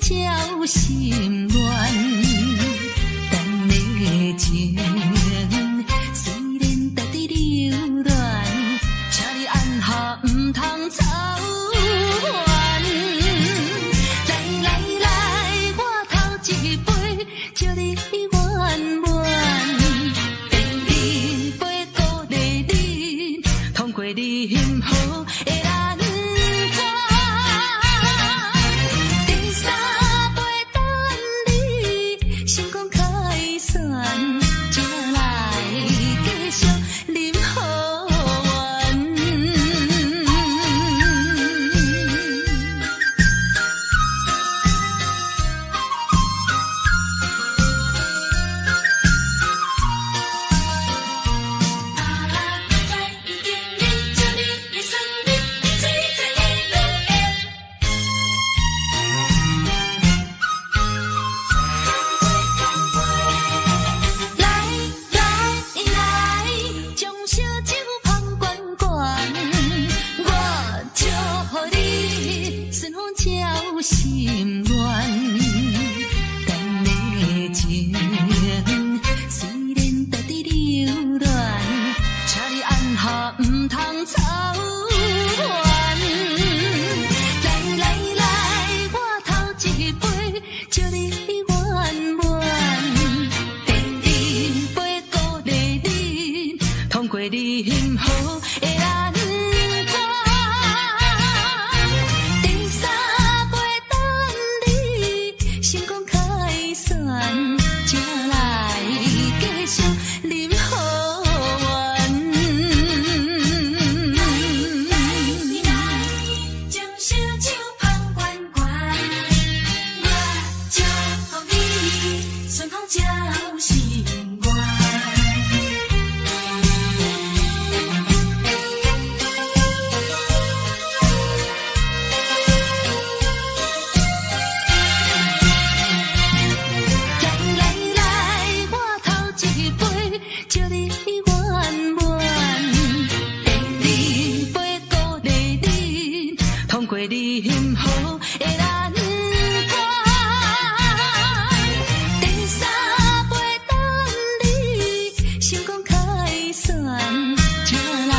照心乱，咱的情虽然在伫流乱，请你按下不通操烦。来来来，我头一杯，祝你圆满。第二杯鼓励你，通过你幸福的难关。第三杯等你成功开选，才来继续饮好运。心乱，咱的情虽然在伫流乱，请你按下不通操烦。来来来，我头一杯，祝你圆满。第二杯鼓励你，通过你幸福的难关。成功开选，才来继续饮好运。将小酒捧圆圆，我祝福你顺风照心愿。祝你圆满，第二杯鼓励你，通过你幸福的难关。第三杯等你成功开选，才来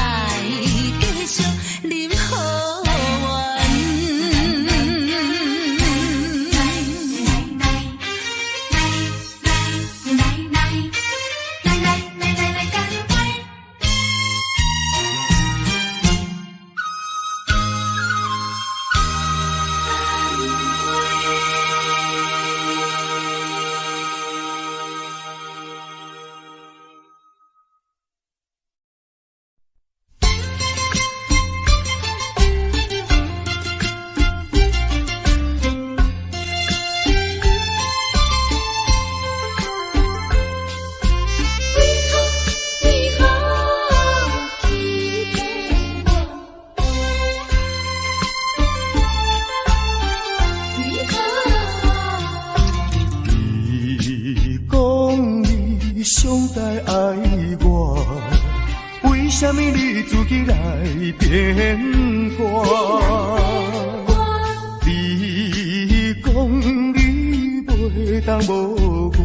继续饮好运。上代爱我，为什么你自己来变卦？你讲你袂当无我，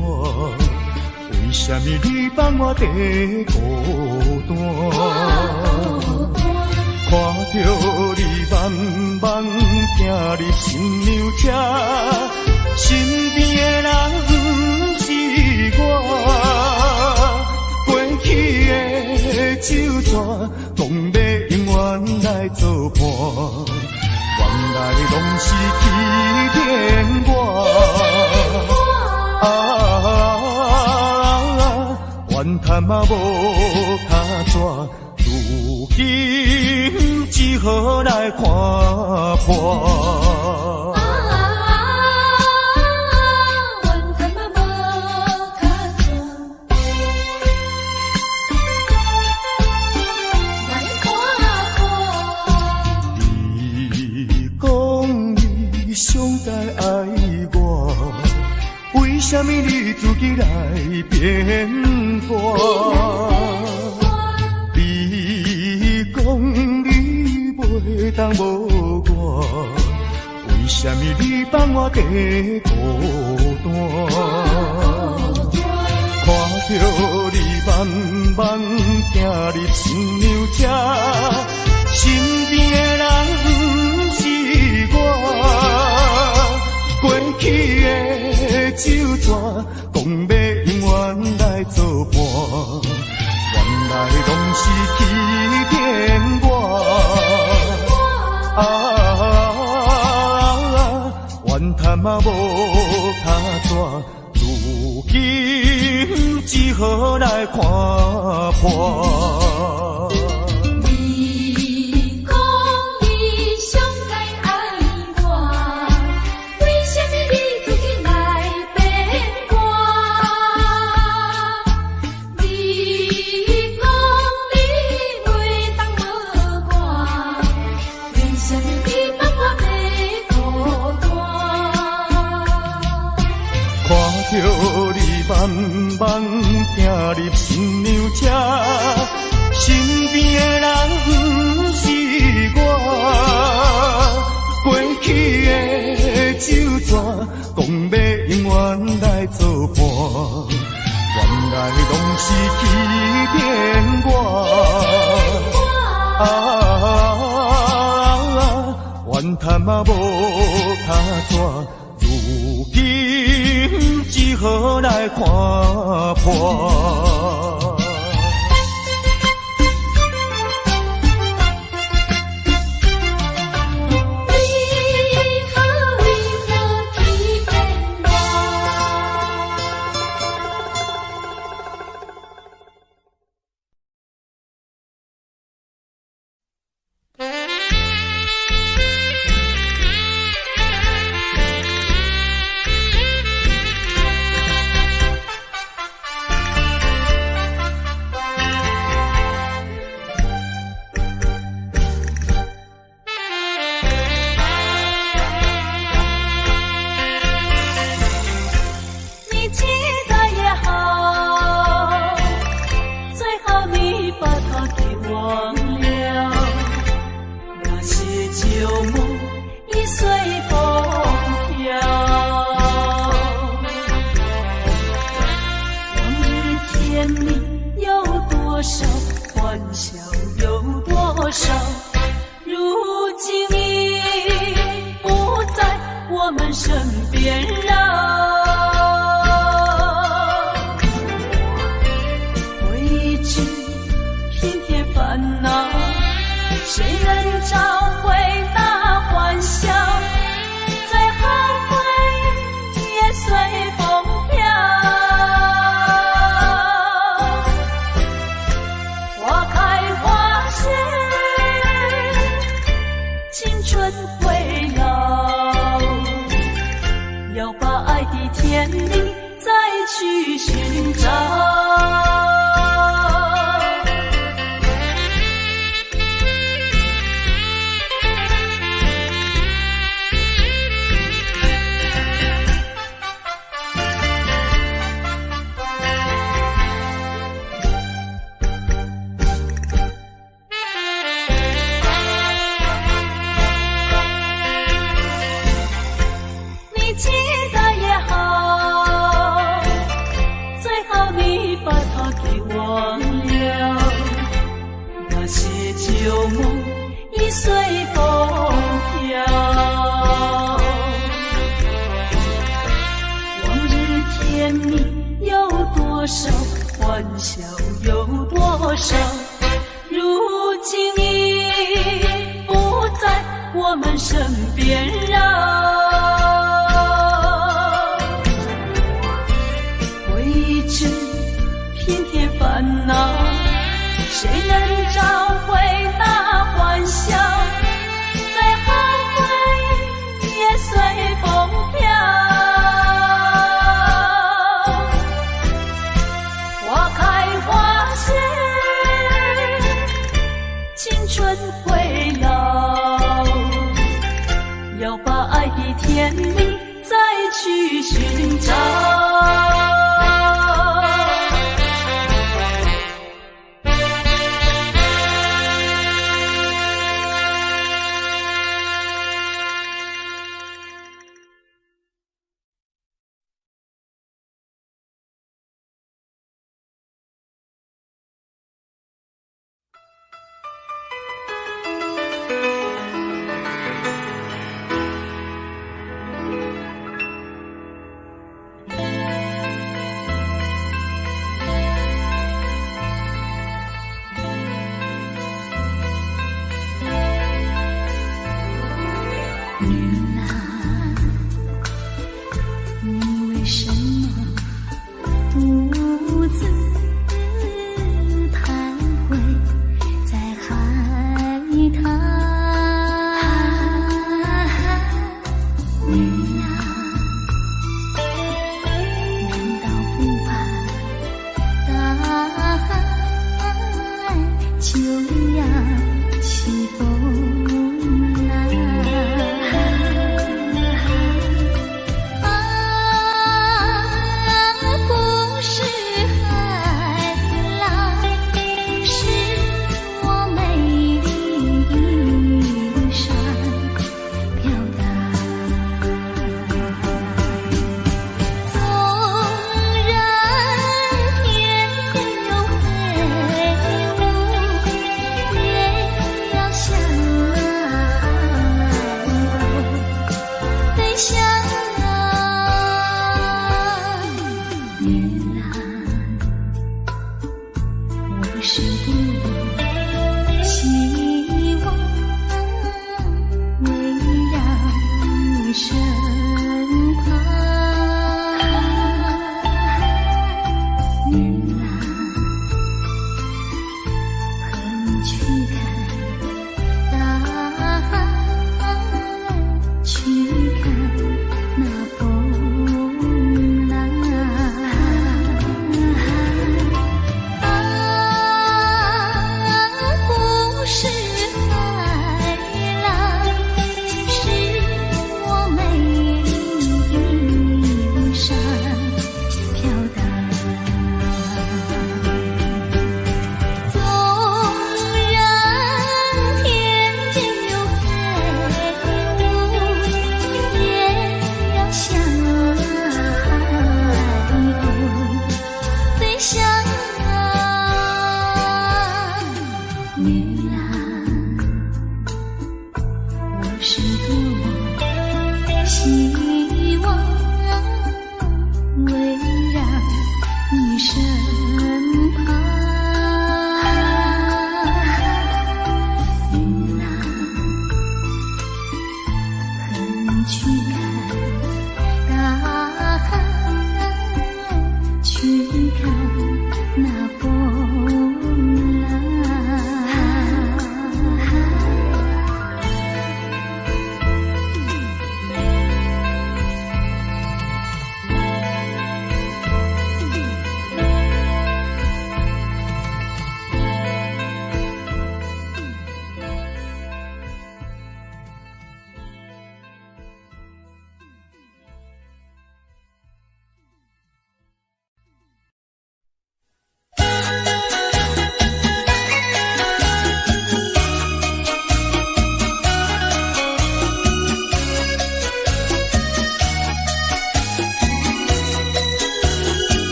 为什么你放我在孤单？看着你慢慢行入新娘车，身边的人是我。过去的酒泉，讲要永远来作伴，原来拢是欺骗我。怨叹嘛无卡纸，如今只好来看破。上代爱我，为什么你自己来变卦？你讲你袂当无我，为什么你放我在孤单？看着你慢慢行入新娘车，身边的人不是我，过去的旧纸，讲要永远来作伴，原来拢是欺骗我。怨叹嘛无卡纸，如今只好来看破。你讲你上该爱我，为什么你自己来变卦？你讲你袂当无我，为什么你放我在孤单？看着你慢慢行入新娘车，身边的人不是我，过去的旧纸，讲要永远来作伴，原来拢是欺骗我。怨叹嘛无卡纸，如今只好来看破。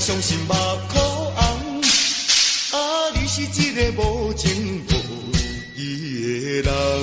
相信目眶红。人。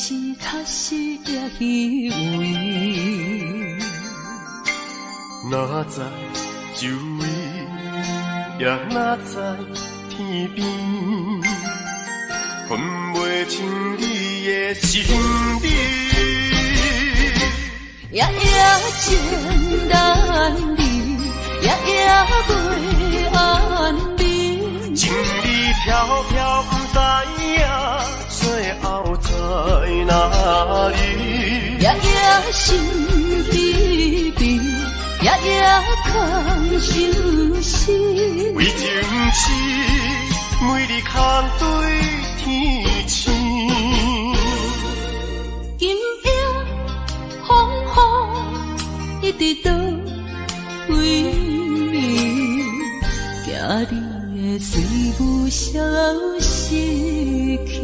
是确实也虚伪。哪知周围，也哪知天边，分袂清你的心理。夜夜情难离，夜夜袂安眠。情意飘飘，不知影最后在哪里。夜夜心悲悲，夜夜空相思。为情痴，每日空对天星。今夜风雨一直到为你，惊你的随无消息去。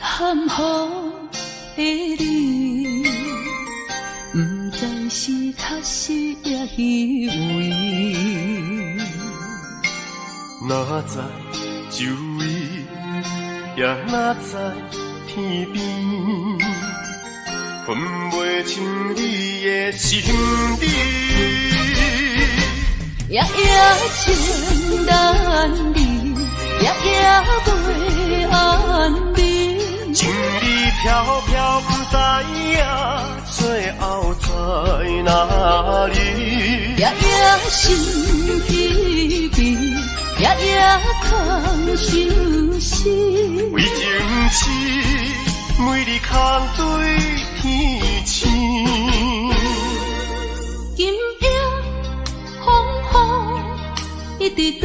含糊的你，不知是确实也虚伪。哪知周围，也哪知天边，分袂清你的心理。夜夜情难离，夜夜袂安眠。情意飘飘，不知影最后在哪里。夜夜心悲悲，夜夜空相思。为情痴，每日空对天星。今夜风雨一直到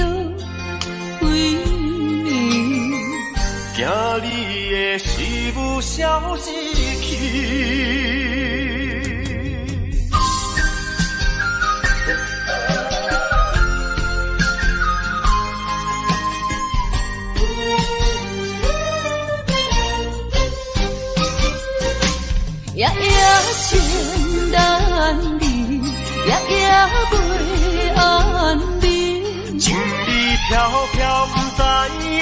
为你，惊你的随无消息去。夜夜情难离，夜夜袂安眠。情意飘飘，不知影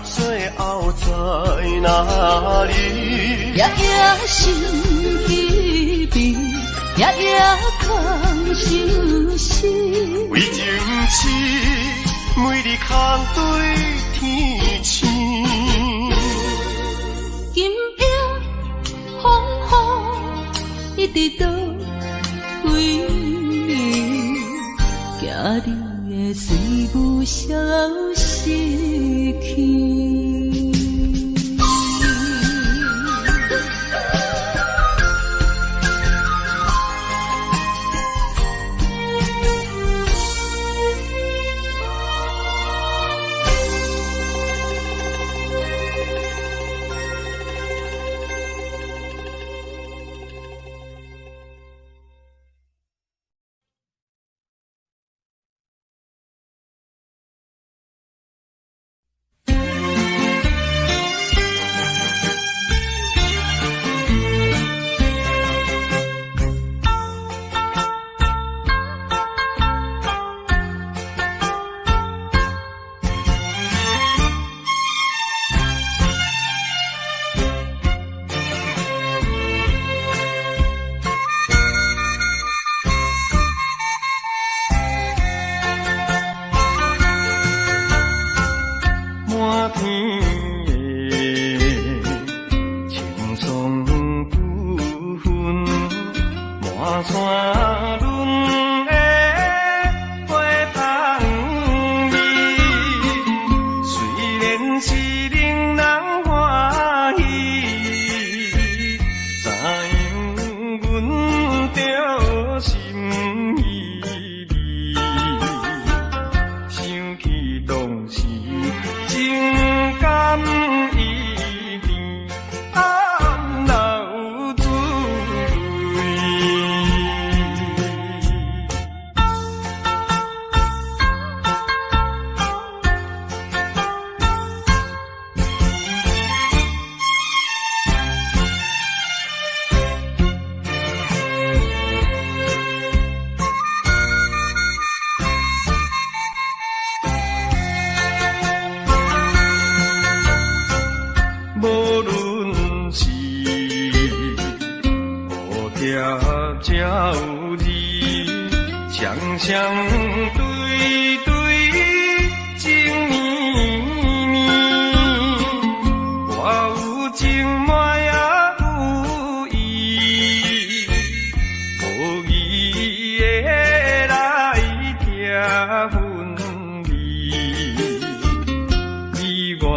最后在哪里。夜夜心悲悲，夜夜空相思。为情痴，每日空对天星。今夜风雨一直到为你，惊你的随无消息去。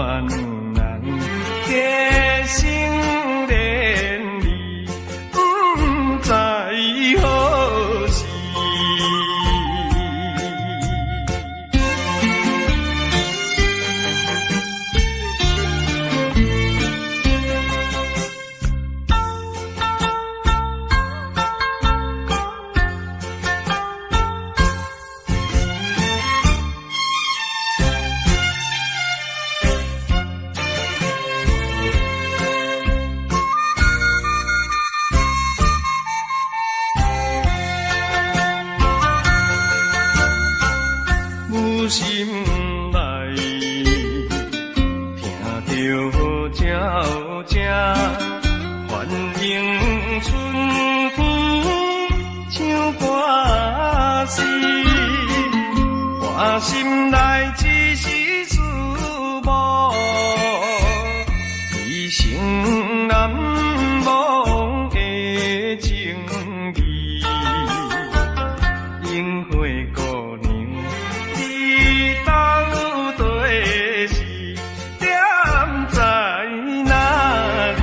两人加成连理，不知何时。心内听着鸟声，欢迎春天唱歌诗，我心内只是思慕，一生难忘的情义，樱花姑娘。到底是点在哪里？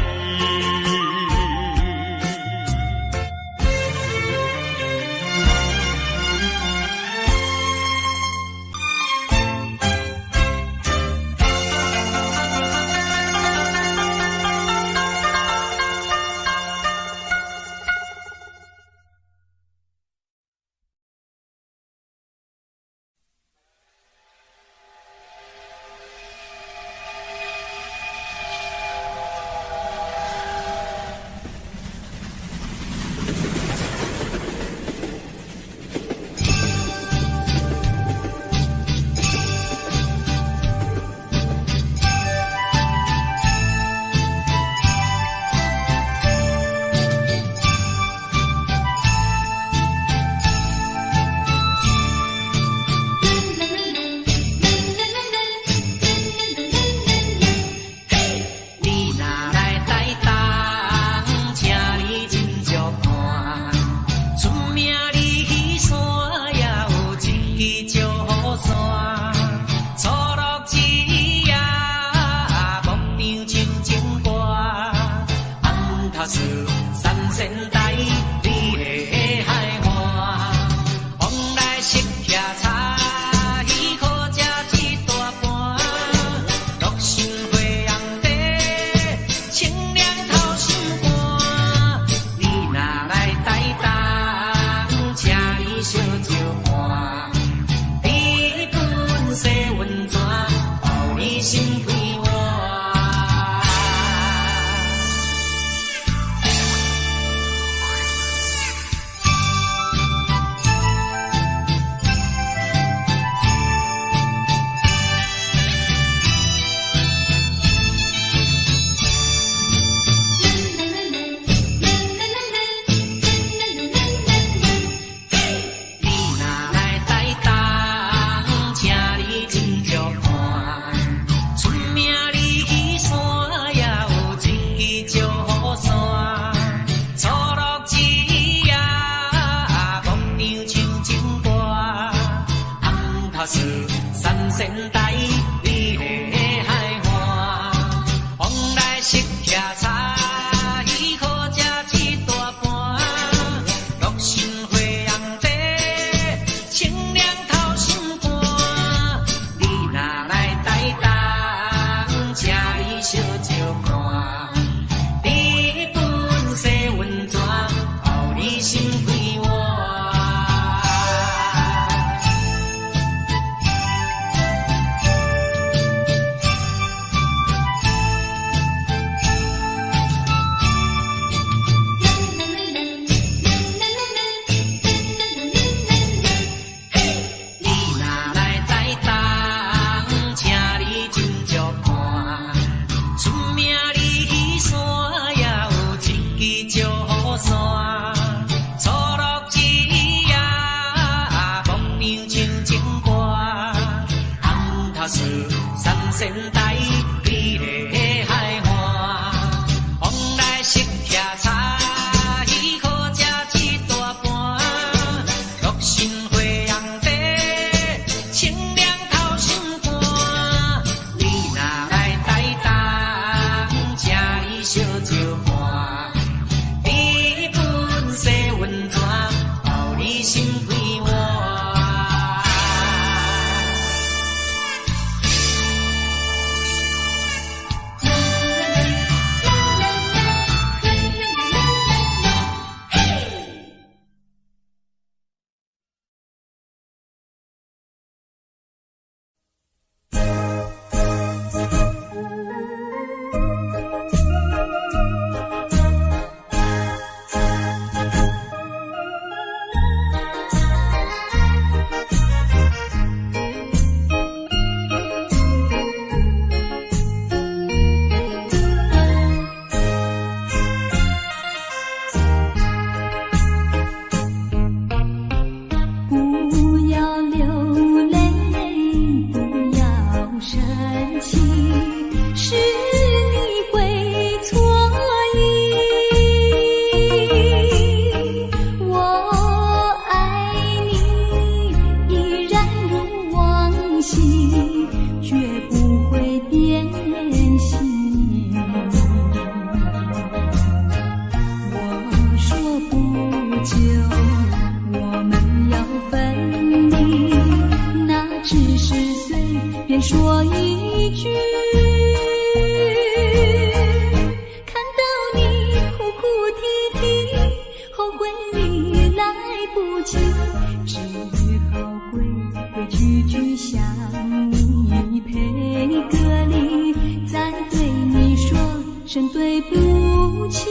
声对不起。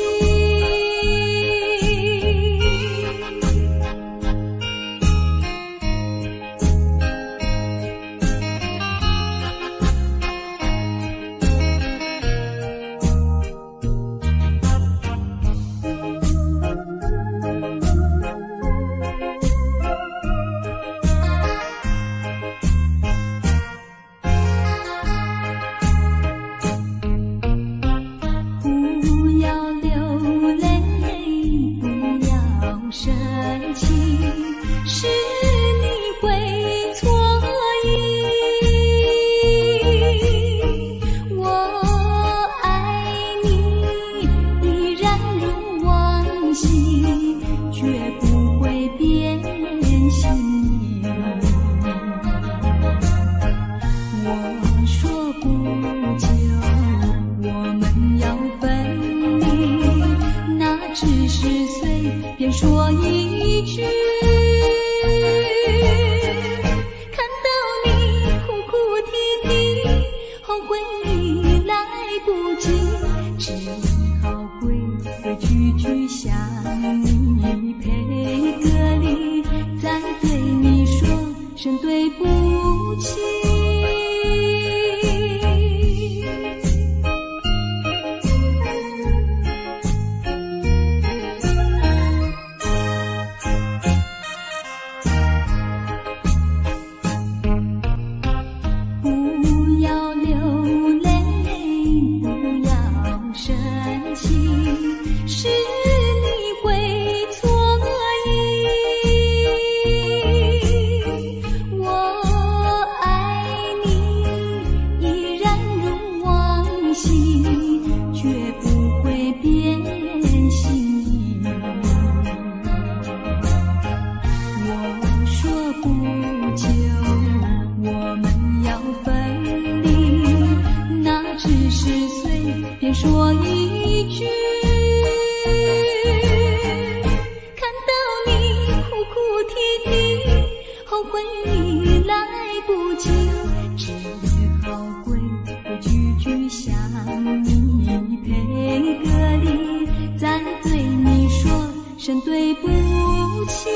说一句，看到你哭哭啼啼，后悔已来不及，只好跪个句句向你赔个礼，再对你说声对不起。说一句，看到你哭哭啼啼，后悔已来不及，只好跪个句句向你赔个礼，再对你说声对不起。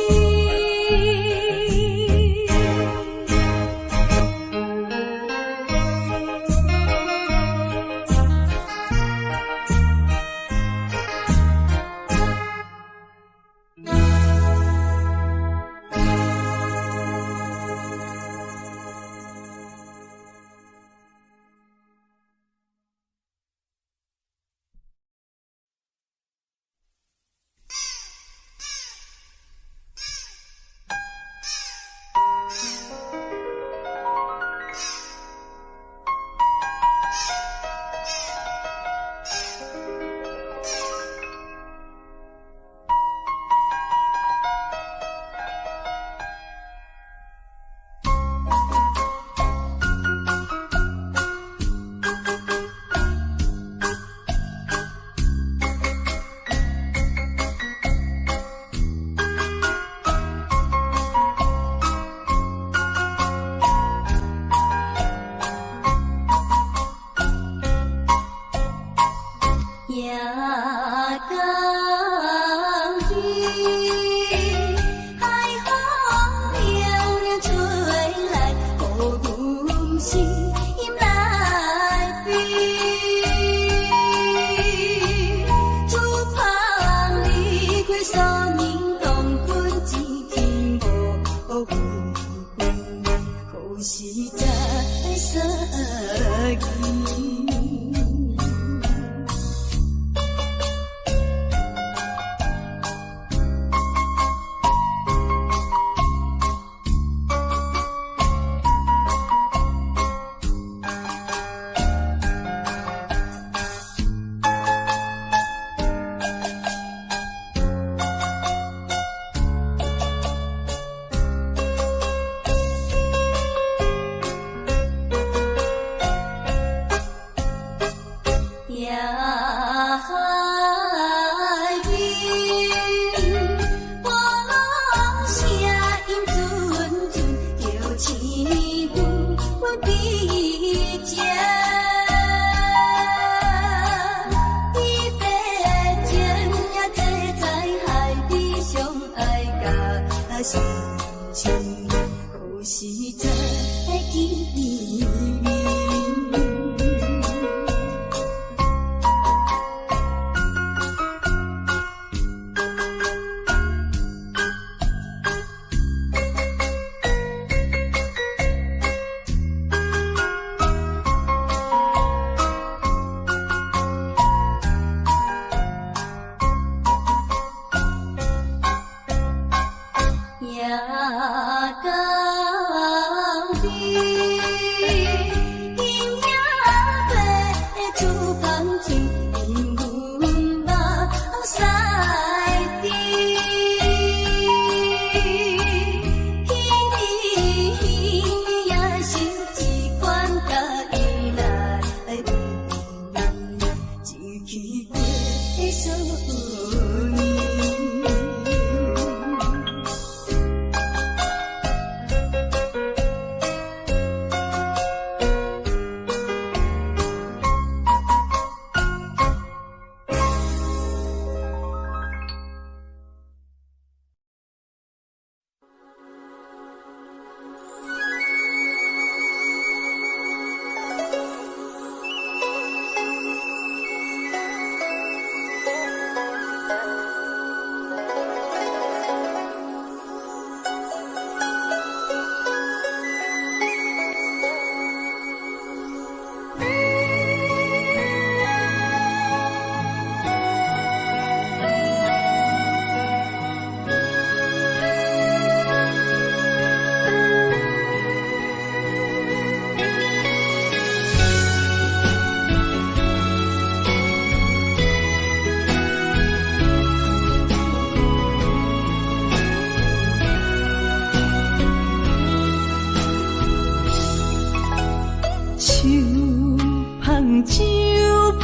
杯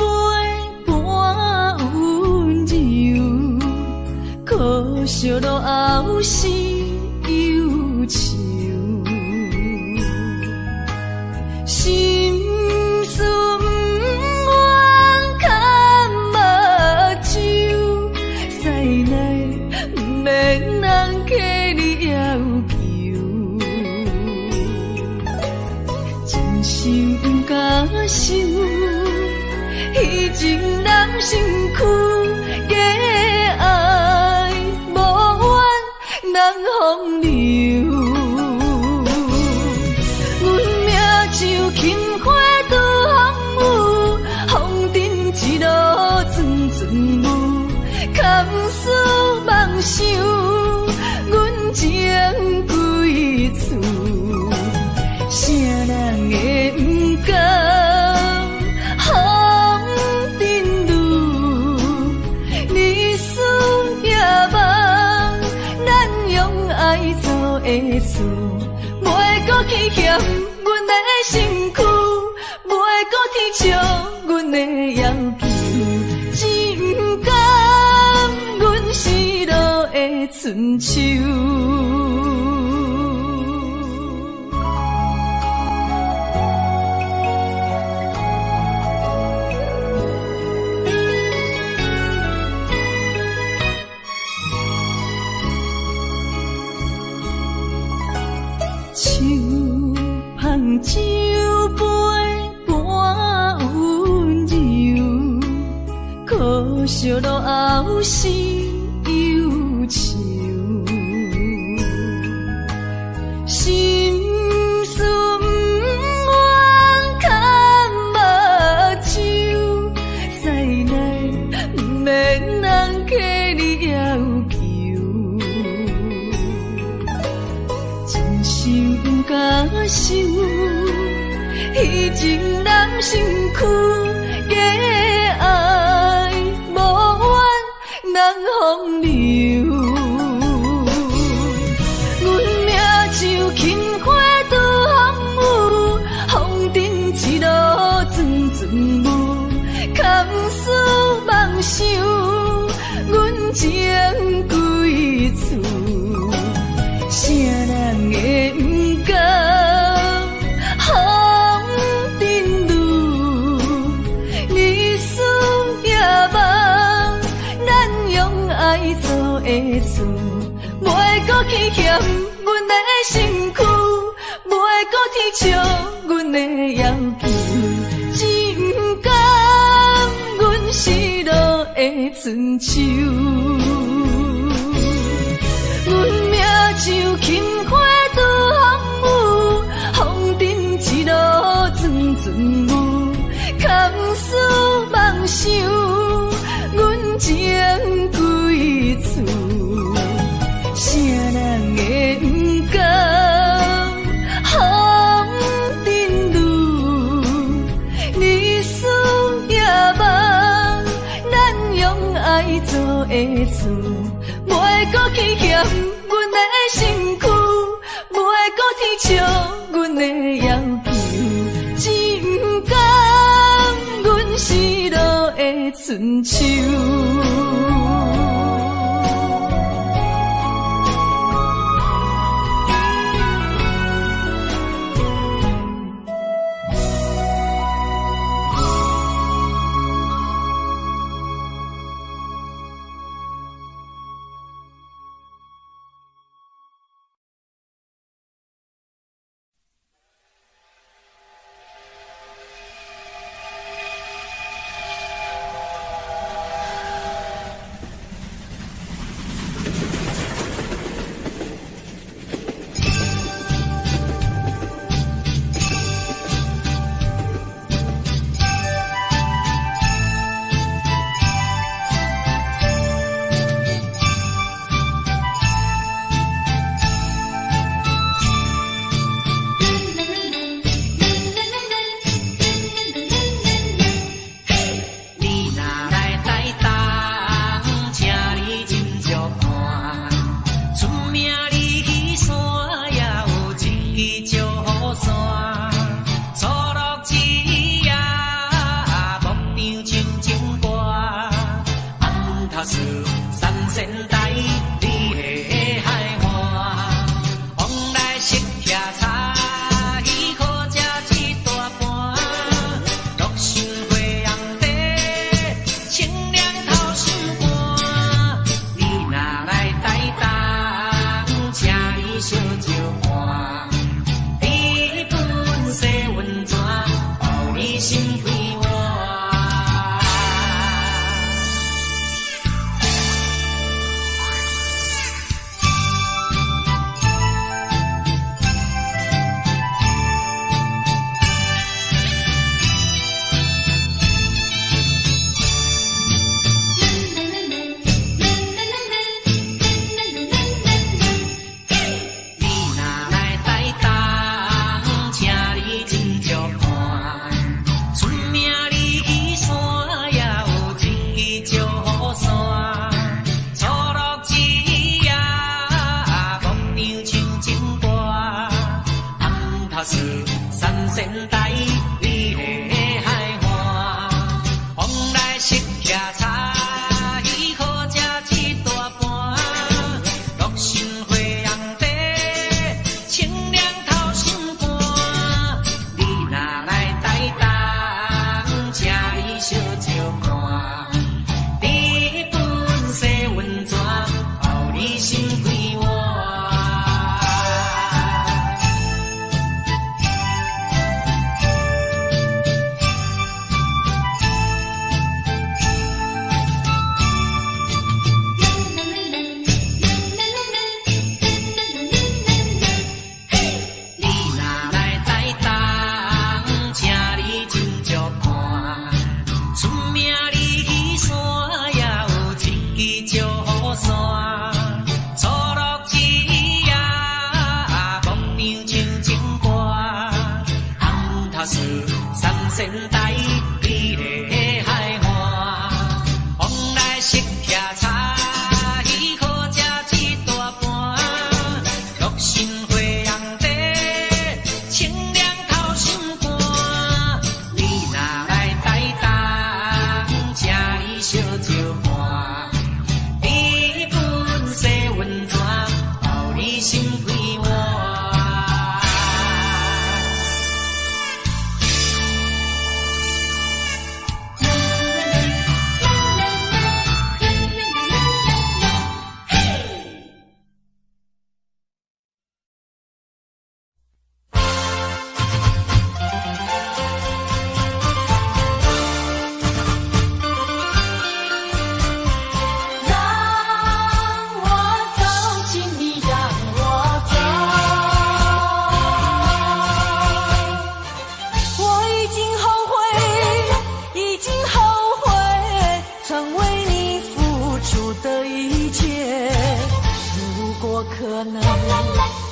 半温柔，可惜落后是忧愁。心事不愿牵目睭，使来不免人客你要求。真心不敢想，以前人身躯假爱无怨人风流。像轻花拄风雨，风尘一路阵阵雾，堪思梦想，阮情归厝。啥人会不甘风尘路？日思夜梦，咱用爱做的事，袂搁去嫌。阮的身躯，袂搁天笑阮的要求，只不甘阮失落的春秋。酒杯半温柔，可惜落后是忧愁。心事不愿牵目睭，使来不免人客你要求。真心不敢想。以前人身躯假爱无怨人风流，阮命像轻花拄风雨，风尘一路阵阵雾，堪思梦想，阮情归厝。啥人会不甘风尘路？日思夜梦，咱用爱做的事，袂搁去嫌阮的身躯，袂搁天笑阮的要求，只不甘阮失落的春秋。阮命像轻花拄风雨，风尘一路阵阵雾，堪思梦想，阮情归厝。啥人会不甘风尘路？日思夜梦，咱用爱做的事，袂搁去嫌阮的身躯，袂搁天笑阮的要求，只不甘阮失落的春秋。仙台，你的海岸，往来食徛茶，鱼好食一大盘，乐心花阳地，清凉透心肝。你若来台东，请你烧酒看，你本色温泉，予你心开换。三仙台，你的海岸，往来食徛茶，鱼好食一大盘，乐心花阳地，清凉透心肝。你若来台东，请你烧酒看，你本色温泉，予你心开换。三仙台，你的海岸，往来食徛茶，鱼好食一大盘，乐心花阳地，清凉透心肝。你若来台东，请你烧酒看，你本色温泉，予你心开换。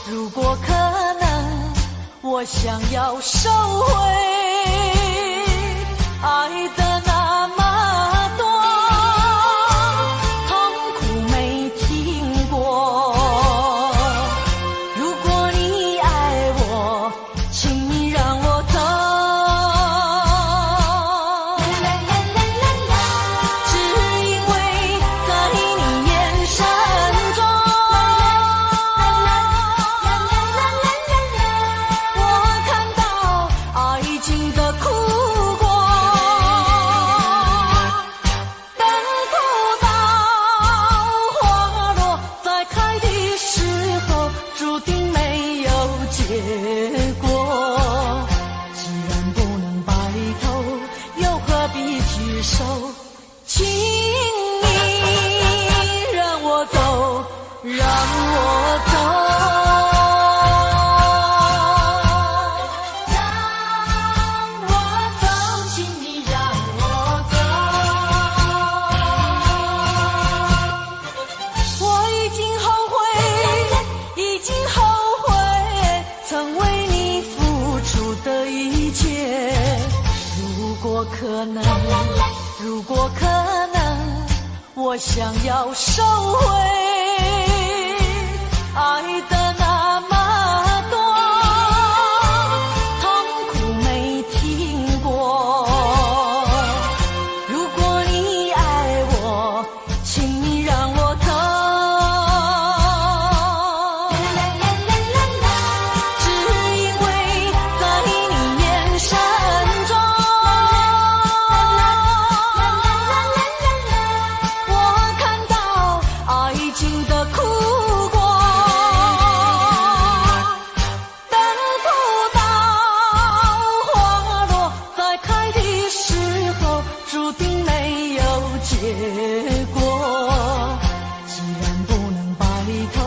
如果可能，我想要收回爱的那么多，痛苦没听过。如果你爱我，请你让我走。只因为在你眼神中，我看到爱情的苦果。等不到花落再开的时候，注定没有结果。既然不能白头，又何必举手？请你让我走，让我走。让我走，请你让我走。我已经后悔，已经后悔，曾为你付出的一切。如果可能，如果可能，我想要收回爱的那么多，痛苦没听过。如果你爱我，请你让我走。过。既然不能白头，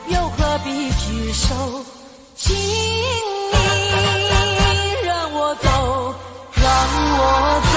又何必拘守？请你让我走，让我走。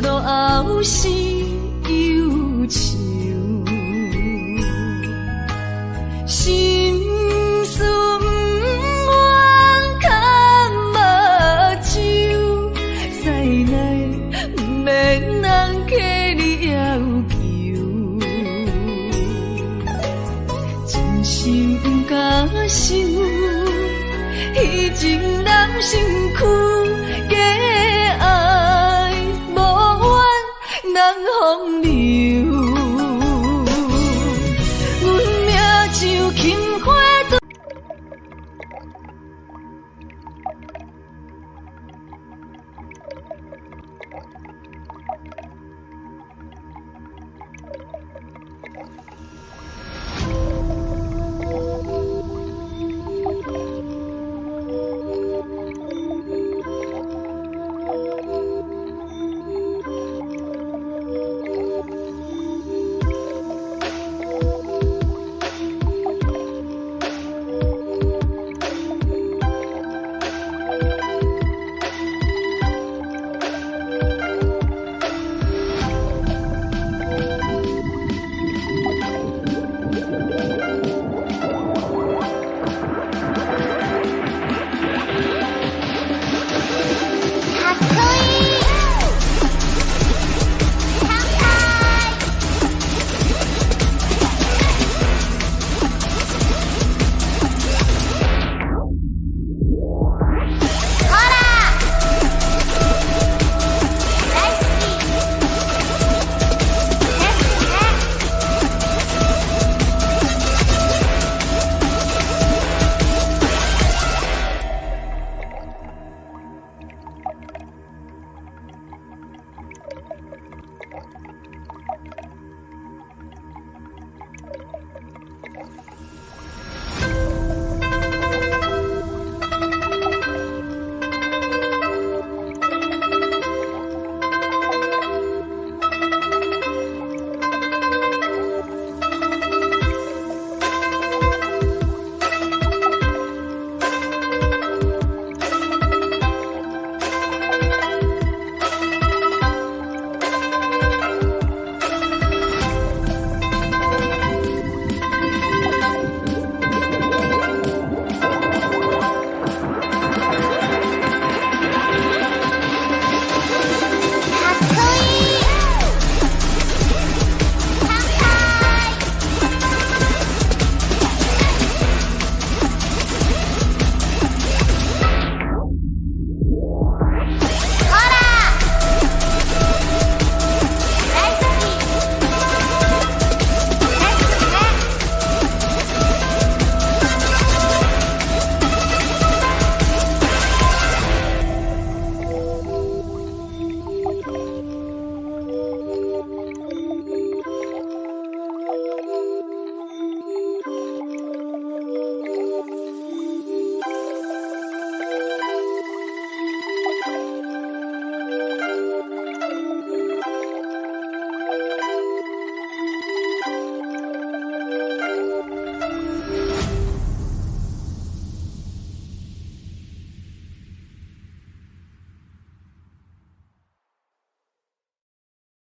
路后是忧愁，心事不愿牵目睭，使来不免人客你要求，真心不敢想，迄情难成躯。